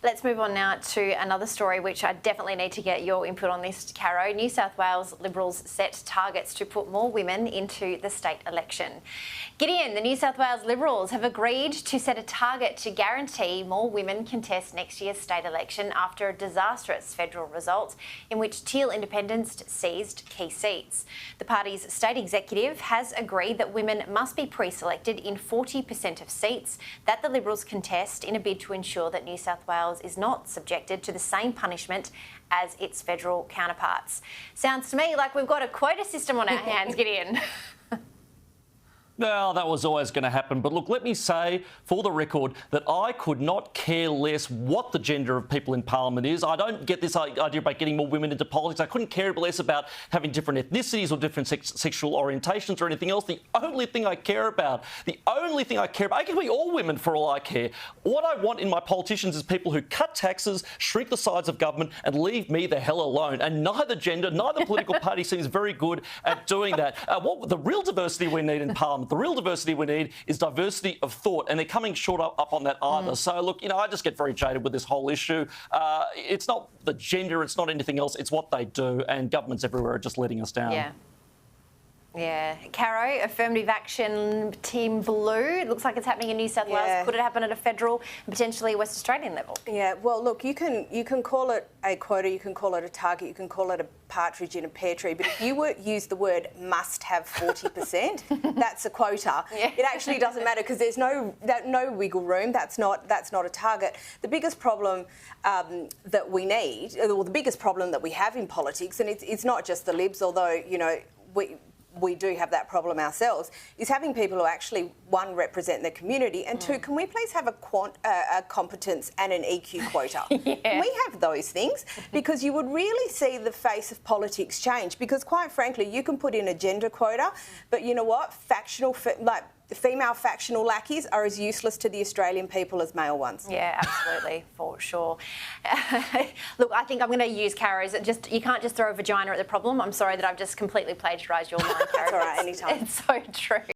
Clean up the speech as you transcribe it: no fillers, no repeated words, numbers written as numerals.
Let's move on now to another story, which I definitely need to get your input on this, Caro. New South Wales Liberals set targets to put more women into the state election. Gideon, the New South Wales Liberals have agreed to set a target to guarantee more women contest next year's state election after a disastrous federal result in which Teal independents seized key seats. The party's state executive has agreed that women must be pre-selected in 40% of seats that the Liberals contest in a bid to ensure that New South Wales is not subjected to the same punishment as its federal counterparts. Sounds to me like we've got a quota system on our hands, Gideon. Well, that was always going to happen. But look, let me say, for the record, that I could not care less what the gender of people in Parliament is. I don't get this idea about getting more women into politics. I couldn't care less about having different ethnicities or different sexual orientations or anything else. The only thing I care about, I can be all women for all I care. What I want in my politicians is people who cut taxes, shrink the size of government and leave me the hell alone. And neither gender, neither political party seems very good at doing that. What the real diversity we need in Parliament, the real diversity we need is diversity of thought, and they're coming short up on that either. So, look, I just get very jaded with this whole issue. It's not the gender, it's not anything else, it's what they do, and governments everywhere are just letting us down. Yeah. Caro, affirmative action Team Blue. It looks like it's happening in New South Wales. Could it happen at a federal and potentially West Australian level? Yeah, well, look, you can call it a quota, you can call it a target, you can call it a partridge in a pear tree, but if you use the word must have 40%, that's a quota. Yeah. It actually doesn't matter because there's no wiggle room. That's not a target. The biggest problem that we need, or the biggest problem that we have in politics, and it's not just the Libs, although, we do have that problem ourselves, is having people who actually, one, represent their community, and two, can we please have a competence and an EQ quota? Can we have those things? Because you would really see the face of politics change. Because quite frankly, you can put in a gender quota, but you know what? Female factional lackeys are as useless to the Australian people as male ones. Yeah, absolutely, for sure. Look, I think I'm going to use Caro's. You can't just throw a vagina at the problem. I'm sorry that I've just completely plagiarised your line, Caro. That's all right, anytime. It's so true.